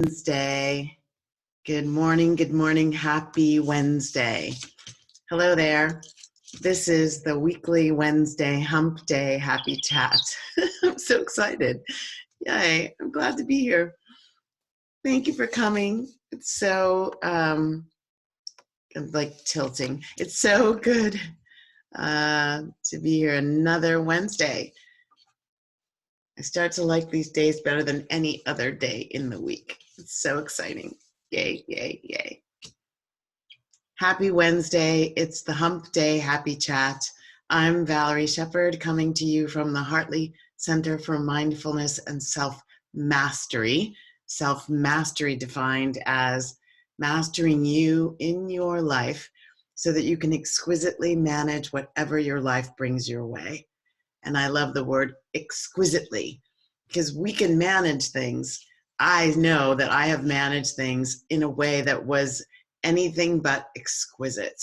Wednesday. Good morning, happy Wednesday. Hello there. This is the weekly Wednesday Hump Day Happy Chat. I'm so excited. Yay, I'm glad to be here. Thank you for coming. It's so, I'm like tilting. It's so good to be here another Wednesday. I start to like these days better than any other day in the week. It's so exciting. Yay, yay, yay. Happy Wednesday. It's the Hump Day Happy Chat. I'm Valerie Shepard, coming to you from the Hartley Center for Mindfulness and Self-Mastery. Self-mastery defined as mastering you in your life so that you can exquisitely manage whatever your life brings your way. And I love the word exquisitely, because we can manage things. I know that I have managed things in a way that was anything but exquisite.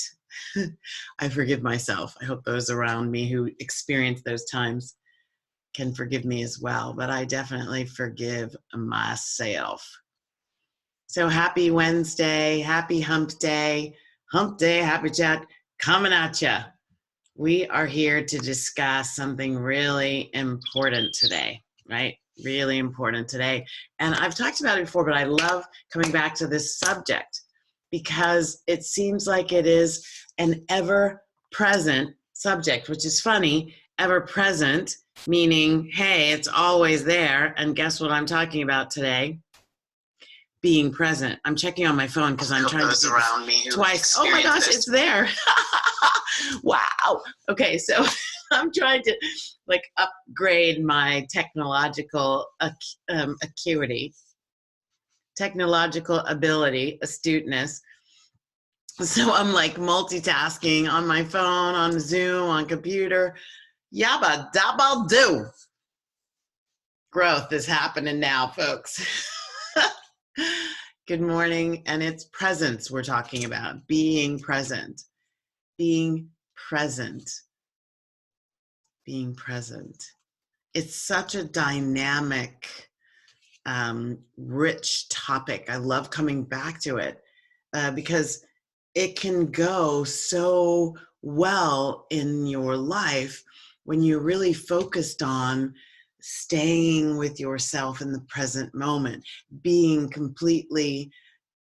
I forgive myself. I hope those around me who experience those times can forgive me as well, but I definitely forgive myself. So happy Wednesday, happy Hump Day, Happy Chat, coming at ya. We are here to discuss something really important today, right? Really important today. And I've talked about it before, but I love coming back to this subject because it seems like it is an ever-present subject, which is funny. Ever-present, meaning, hey, it's always there. And guess what I'm talking about today? Being present. I'm checking on my phone because I'm trying to do around me twice. Oh my gosh, it's there. Wow. Okay, so I'm trying to like upgrade my technological acuity, technological ability, astuteness. So I'm like multitasking on my phone, on Zoom, on computer. Yabba dabba do. Growth is happening now, folks. Good morning, and it's presence we're talking about, being present. Being present. Being present. It's such a dynamic, rich topic. I love coming back to it because it can go so well in your life when you're really focused on staying with yourself in the present moment, being completely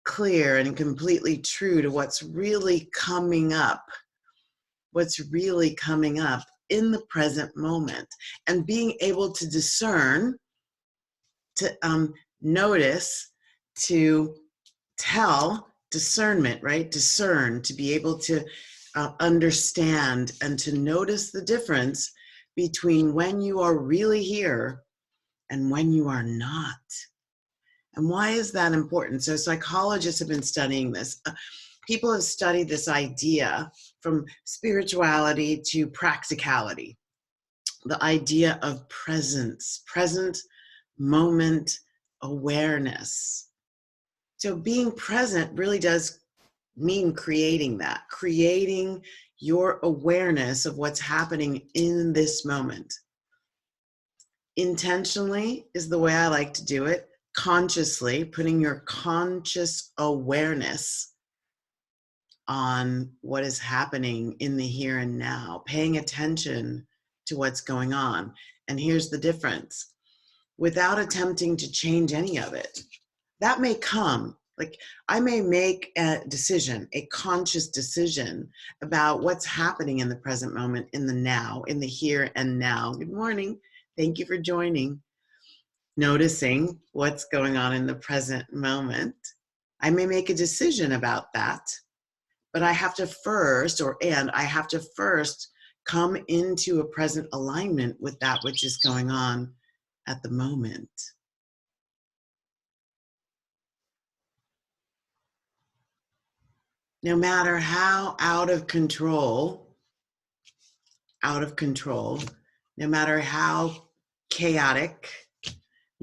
clear and completely true to what's really coming up in the present moment, and being able to discern, to notice, to tell, discernment, right? Discern, to be able to understand and to notice the difference between when you are really here and when you are not. And why is that important? So psychologists have been studying this. People have studied this idea from spirituality to practicality. The idea of presence, present moment awareness. So being present really does mean creating that, creating your awareness of what's happening in this moment. Intentionally is the way I like to do it. Consciously, putting your conscious awareness on what is happening in the here and now, paying attention to what's going on. And here's the difference. Without attempting to change any of it, that may come. Like I may make a decision, a conscious decision about what's happening in the present moment, in the now, in the here and now. Good morning. Thank you for joining. Noticing what's going on in the present moment. I may make a decision about that, but I have to first, I have to first come into a present alignment with that which is going on at the moment. No matter how out of control, no matter how chaotic,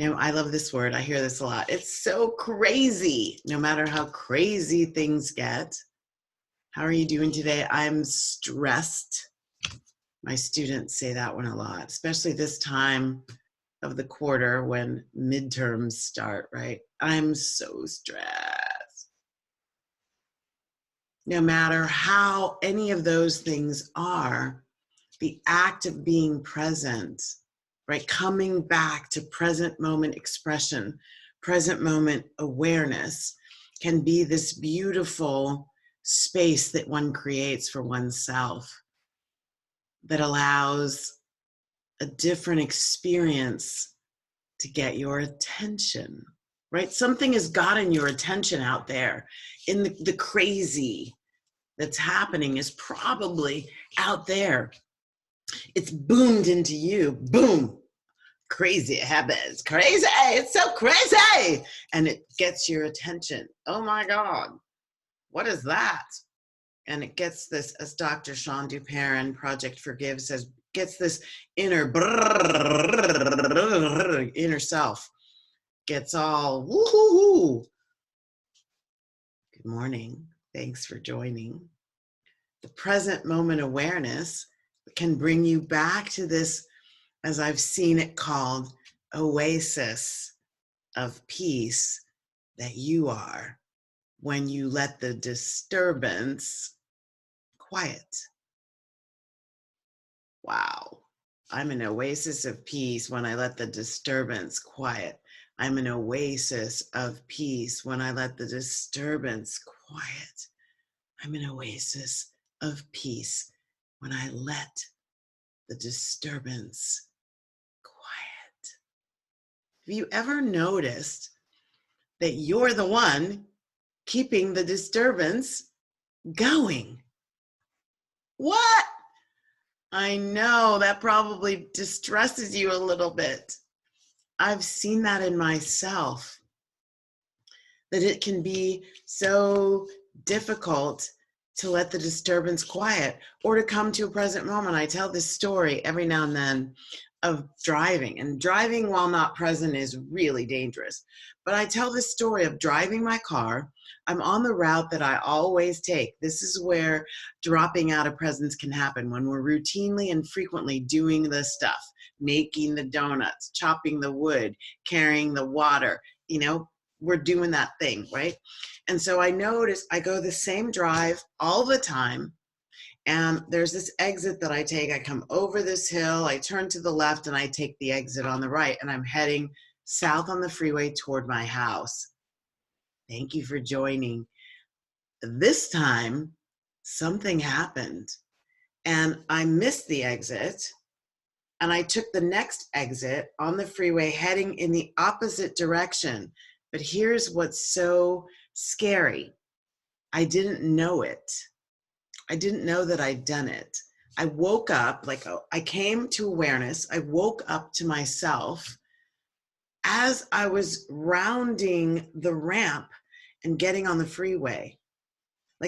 I love this word, I hear this a lot. It's so crazy. No matter how crazy things get. How are you doing today? I'm stressed. My students say that one a lot, especially this time of the quarter when midterms start, right? I'm so stressed. No matter how any of those things are, the act of being present, right? Coming back to present moment expression, present moment awareness can be this beautiful space that one creates for oneself that allows a different experience to get your attention, right? Something has gotten your attention out there in the crazy that's happening is probably out there. It's boomed into you. Boom. Crazy habits. Crazy. It's so crazy. And it gets your attention. Oh my God. What is that? And it gets this, as Dr. Sean Duperrin, Project Forgive says, gets this inner self. Gets all woohoo. Good morning. Thanks for joining. The present moment awareness can bring you back to this, as I've seen it called, oasis of peace that you are when you let the disturbance quiet. Wow. I'm an oasis of peace when I let the disturbance quiet. I'm an oasis of peace when I let the disturbance quiet. I'm an oasis of peace when I let the disturbance quiet. Have you ever noticed that you're the one keeping the disturbance going? What? I know that probably distresses you a little bit. I've seen that in myself, that it can be so difficult to let the disturbance quiet or to come to a present moment. I tell this story every now and then of driving, and driving while not present is really dangerous. But I tell this story of driving my car. I'm on the route that I always take. This is where dropping out of presence can happen, when we're routinely and frequently doing the stuff, making the donuts, chopping the wood, carrying the water, we're doing that thing, right? And so I notice I go the same drive all the time. And there's this exit that I take. I come over this hill, I turn to the left, and I take the exit on the right. And I'm heading south on the freeway toward my house. Thank you for joining. This time, something happened. And I missed the exit. And I took the next exit on the freeway heading in the opposite direction. But here's what's so scary. I didn't know it. I didn't know that I'd done it. I woke up, I came to awareness. I woke up to myself as I was rounding the ramp and getting on the freeway.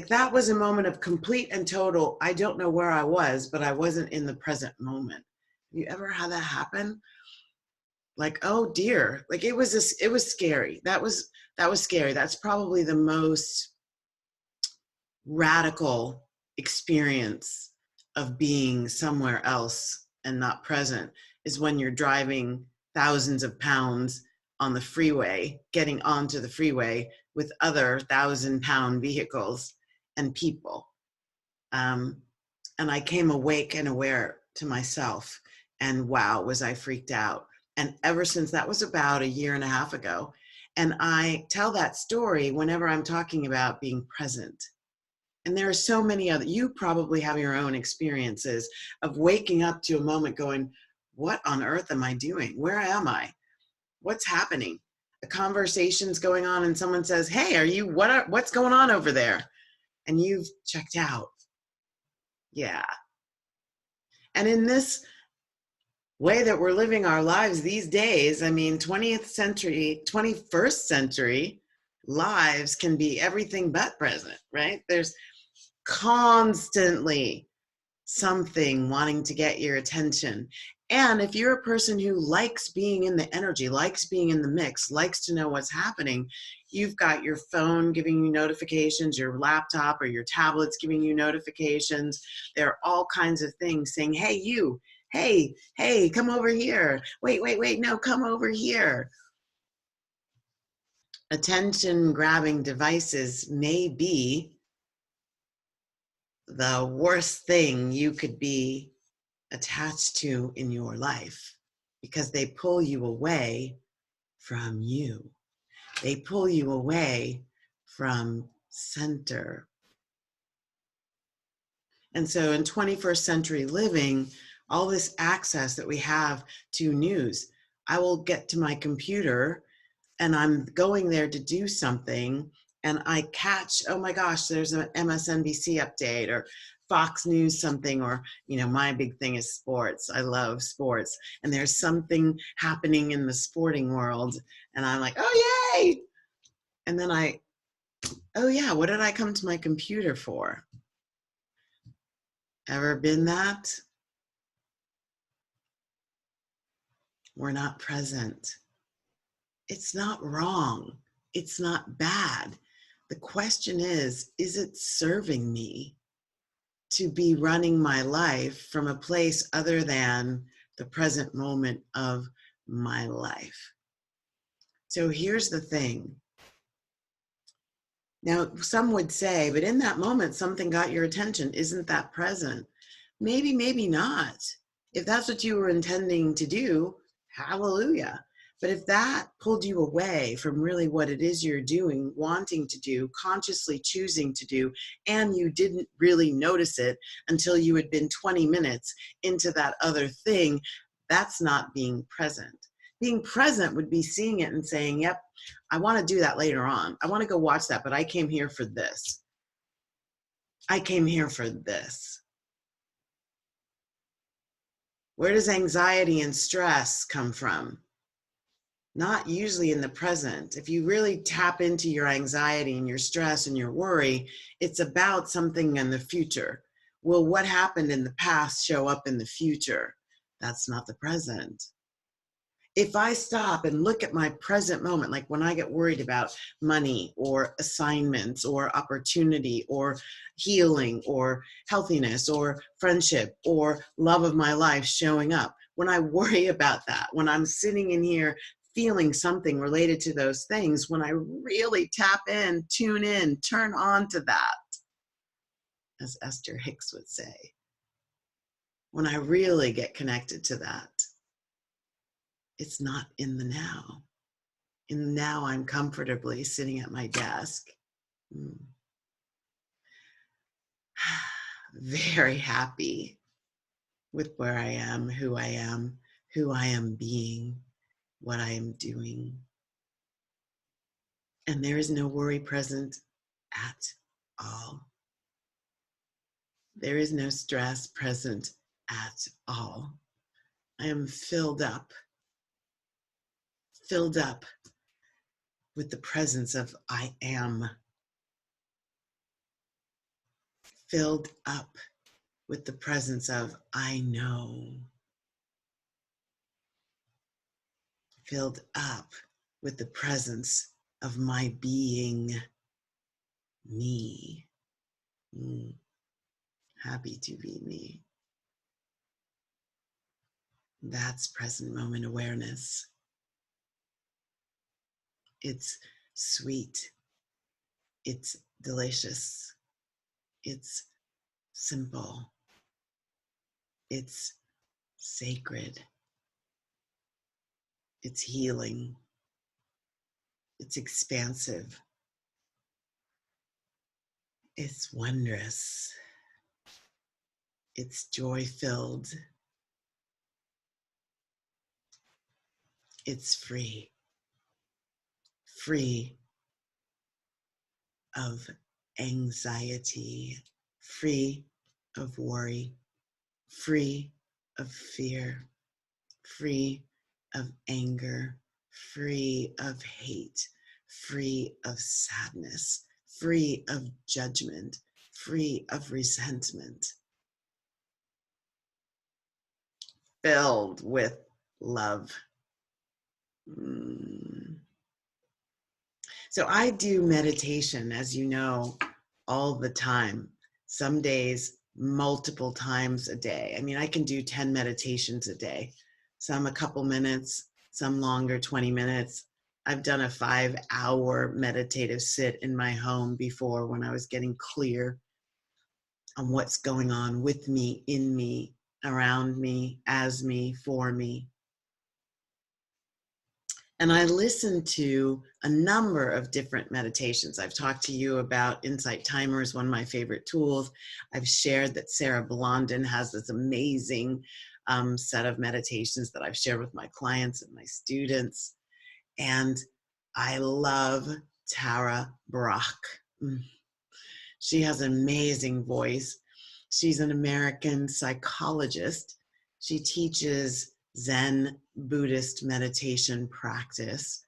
That was a moment of complete and total, I don't know where I was, but I wasn't in the present moment. Have you ever had that happen? Oh dear, it was scary. That was scary. That's probably the most radical experience of being somewhere else and not present, is when you're driving thousands of pounds on the freeway, getting onto the freeway with other 1,000-pound vehicles and people. And I came awake and aware to myself, and wow, was I freaked out. And ever since, that was about a year and a half ago. And I tell that story whenever I'm talking about being present. And there are so many other, you probably have your own experiences of waking up to a moment going, what on earth am I doing? Where am I? What's happening? A conversation's going on and someone says, hey, what's going on over there? And you've checked out. Yeah. And in this way that we're living our lives these days, 20th century, 21st century lives can be everything but present, right? There's constantly something wanting to get your attention. And if you're a person who likes being in the energy, likes being in the mix, likes to know what's happening, you've got your phone giving you notifications, your laptop or your tablet's giving you notifications. There are all kinds of things saying, hey, hey, come over here. Wait, no, come over here. Attention grabbing devices may be the worst thing you could be attached to in your life because they pull you away from you. They pull you away from center. And so in 21st century living, all this access that we have to news, I will get to my computer and I'm going there to do something and I catch, oh my gosh, there's an MSNBC update or Fox News something, or, my big thing is sports. I love sports. And there's something happening in the sporting world. And I'm like, oh, yay. And then oh yeah, what did I come to my computer for? Ever been that? We're not present. It's not wrong. It's not bad. The question is it serving me to be running my life from a place other than the present moment of my life? So here's the thing. Now, some would say, but in that moment, something got your attention. Isn't that present? Maybe, maybe not. If that's what you were intending to do, hallelujah. But if that pulled you away from really what it is you're doing, wanting to do, consciously choosing to do, and you didn't really notice it until you had been 20 minutes into that other thing, that's not being present. Being present would be seeing it and saying, yep, I want to do that later on. I want to go watch that, but I came here for this. I came here for this. Where does anxiety and stress come from? Not usually in the present. If you really tap into your anxiety and your stress and your worry, it's about something in the future. Will what happened in the past show up in the future? That's not the present. If I stop and look at my present moment, like when I get worried about money or assignments or opportunity or healing or healthiness or friendship or love of my life showing up, when I worry about that, when I'm sitting in here feeling something related to those things, when I really tap in, tune in, turn on to that, as Esther Hicks would say, when I really get connected to that, it's not in the now. In the now, I'm comfortably sitting at my desk. Very happy with where I am, who I am being, what I am doing. And there is no worry present at all. There is no stress present at all. I am filled up with the presence of I am. Filled up with the presence of I know. Filled up with the presence of my being, me. Happy to be me. That's present moment awareness. It's sweet. It's delicious. It's simple. It's sacred. It's healing. It's expansive. It's wondrous. It's joy-filled. It's free. Free of anxiety, free of worry, free of fear, free of anger, free of hate, free of sadness, free of judgment, free of resentment, filled with love. So I do meditation, as you know, all the time. Some days multiple times a day. I mean, I can do 10 meditations a day, some a couple minutes, some longer, 20 minutes. I've done a 5-hour meditative sit in my home before when I was getting clear on what's going on with me, in me, around me, as me, for me. And I listen to a number of different meditations. I've talked to you about Insight Timer, one of my favorite tools. I've shared that Sarah Blondin has this amazing set of meditations that I've shared with my clients and my students. And I love Tara Brach. She has an amazing voice. She's an American psychologist. She teaches Zen Buddhist meditation practice.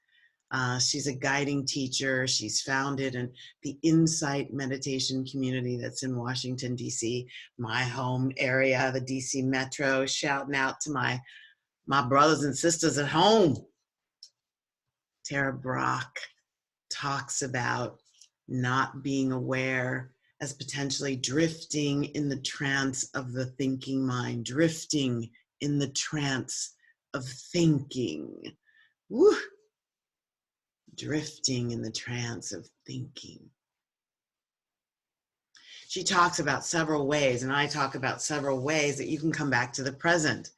She's a guiding teacher. She's founded the Insight meditation community that's in Washington, D.C., my home area, the D.C. Metro. Shouting out to my brothers and sisters at home. Tara Brach talks about not being aware as potentially drifting in the trance of the thinking mind, drifting in the trance of thinking. Woo! Drifting in the trance of thinking. She talks about several ways, and I talk about several ways that you can come back to the present.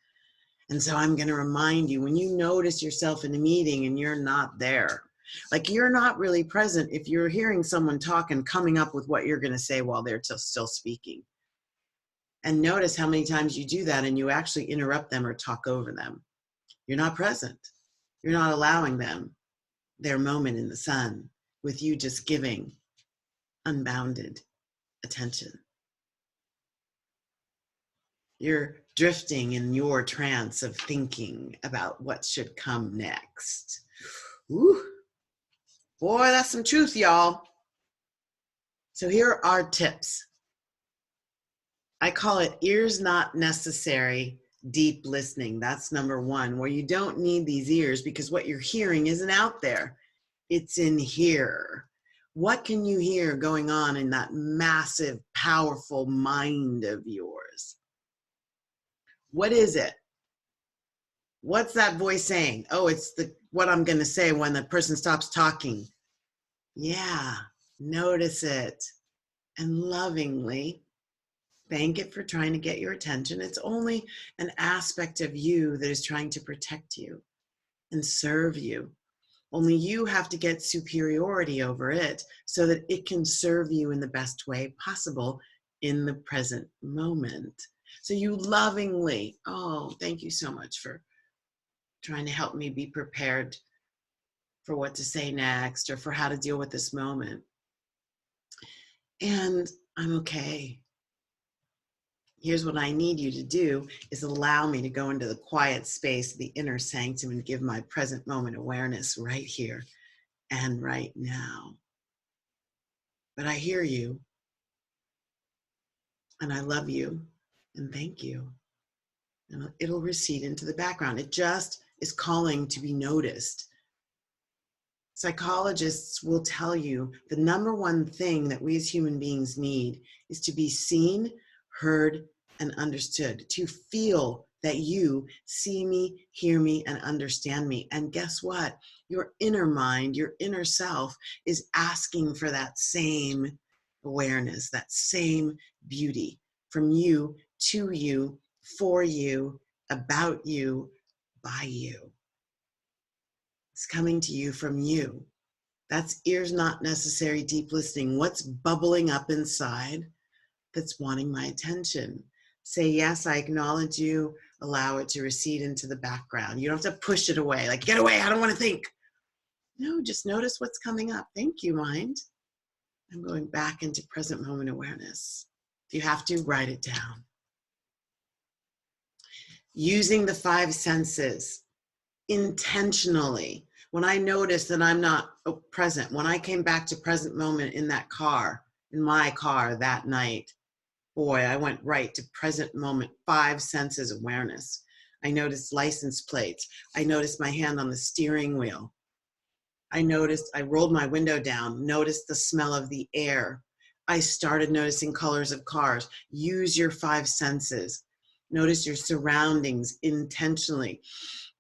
And so I'm going to remind you, when you notice yourself in a meeting and you're not there, like you're not really present if you're hearing someone talk and coming up with what you're going to say while they're still speaking. And notice how many times you do that and you actually interrupt them or talk over them. You're not present. You're not allowing them their moment in the sun with you just giving unbounded attention. You're drifting in your trance of thinking about what should come next. Ooh. Boy, that's some truth, y'all. So here are tips. I call it ears not necessary, deep listening. That's number one, where you don't need these ears because what you're hearing isn't out there. It's in here. What can you hear going on in that massive, powerful mind of yours? What is it? What's that voice saying? Oh, it's what I'm going to say when the person stops talking. Yeah, notice it and lovingly thank it for trying to get your attention. It's only an aspect of you that is trying to protect you and serve you. Only you have to get superiority over it so that it can serve you in the best way possible in the present moment. So you lovingly, oh, thank you so much for trying to help me be prepared for what to say next or for how to deal with this moment. And I'm okay. Here's what I need you to do is allow me to go into the quiet space, the inner sanctum, and give my present moment awareness right here and right now. But I hear you, and I love you, and thank you. And it'll recede into the background. It just is calling to be noticed. Psychologists will tell you the number one thing that we as human beings need is to be seen, heard, and understood, to feel that you see me, hear me, and understand me. And guess what? Your inner mind, your inner self is asking for that same awareness, that same beauty from you, to you, for you, about you, by you. It's coming to you from you. That's ears not necessary, deep listening. What's bubbling up inside that's wanting my attention? Say, yes, I acknowledge you. Allow it to recede into the background. You don't have to push it away. Like, get away, I don't want to think. No, just notice what's coming up. Thank you, mind. I'm going back into present moment awareness. If you have to, write it down. Using the 5 senses intentionally. When I noticed that I'm not present, when I came back to present moment in that car, in my car that night, boy, I went right to present moment, 5 senses awareness. I noticed license plates. I noticed my hand on the steering wheel. I rolled my window down, noticed the smell of the air. I started noticing colors of cars. Use your five senses. Notice your surroundings intentionally.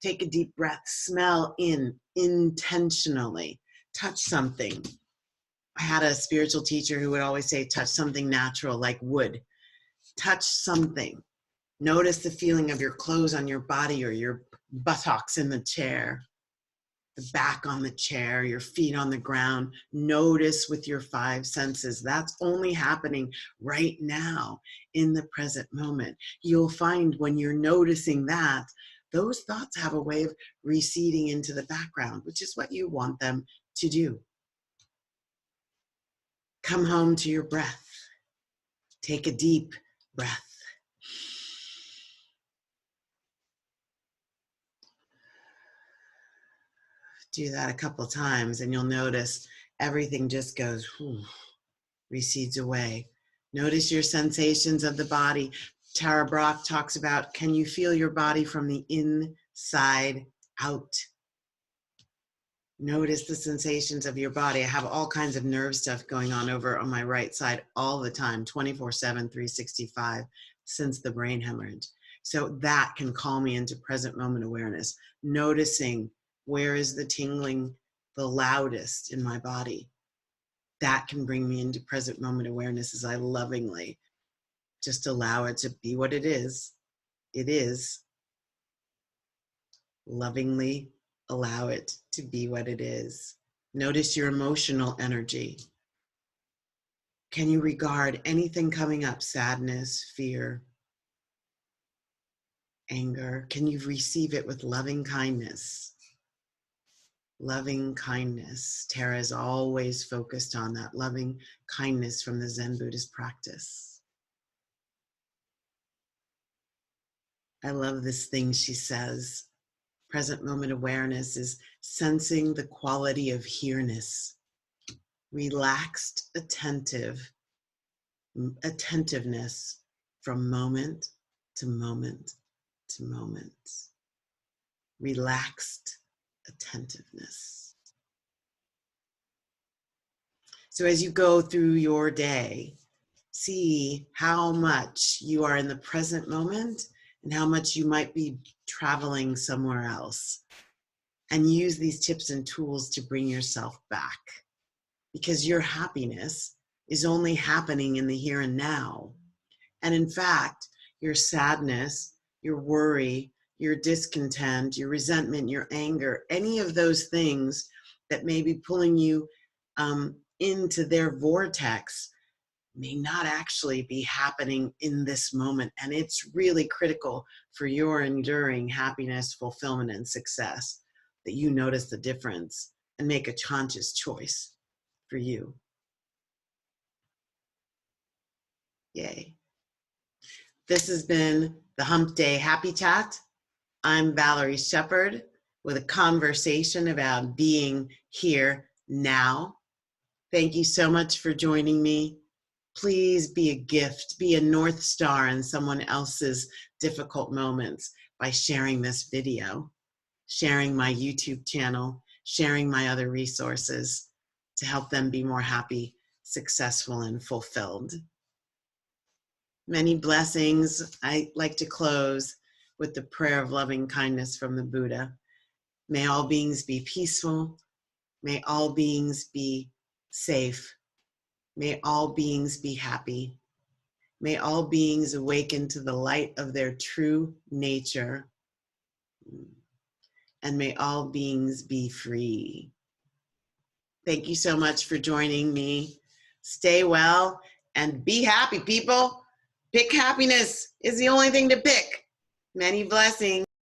Take a deep breath. Smell in intentionally. Touch something. I had a spiritual teacher who would always say, touch something natural like wood. Touch something. Notice the feeling of your clothes on your body or your buttocks in the chair, the back on the chair, your feet on the ground. Notice with your five senses. That's only happening right now in the present moment. You'll find when you're noticing that, those thoughts have a way of receding into the background, which is what you want them to do. Come home to your breath. Take a deep breath. Do that a couple times and you'll notice everything just goes, recedes away. Notice your sensations of the body. Tara Brach talks about, can you feel your body from the inside out? Notice the sensations of your body. I have all kinds of nerve stuff going on over on my right side all the time, 24/7, 365, since the brain hemorrhage. So that can call me into present moment awareness, noticing where is the tingling the loudest in my body. That can bring me into present moment awareness as I lovingly just allow it to be what it is. It is. Lovingly allow it to be what it is. Notice your emotional energy. Can you regard anything coming up? Sadness, fear, anger. Can you receive it with loving kindness? Loving kindness. Tara is always focused on that loving kindness from the Zen Buddhist practice. I love this thing she says. Present moment awareness is sensing the quality of here-ness. Relaxed attentiveness from moment to moment to moment. Relaxed attentiveness. So as you go through your day, see how much you are in the present moment and how much you might be traveling somewhere else. And use these tips and tools to bring yourself back. Because your happiness is only happening in the here and now. And in fact, your sadness, your worry, your discontent, your resentment, your anger, any of those things that may be pulling you into their vortex may not actually be happening in this moment. And it's really critical for your enduring happiness, fulfillment, and success that you notice the difference and make a conscious choice for you. Yay. This has been the Hump Day Happy Chat. I'm Valerie Shepard with a conversation about being here now. Thank you so much for joining me. Please be a gift, be a North Star in someone else's difficult moments by sharing this video, sharing my YouTube channel, sharing my other resources to help them be more happy, successful, and fulfilled. Many blessings. I like to close with the prayer of loving kindness from the Buddha. May all beings be peaceful. May all beings be safe. May all beings be happy. May all beings awaken to the light of their true nature. And may all beings be free. Thank you so much for joining me. Stay well and be happy, people. Pick happiness is the only thing to pick. Many blessings.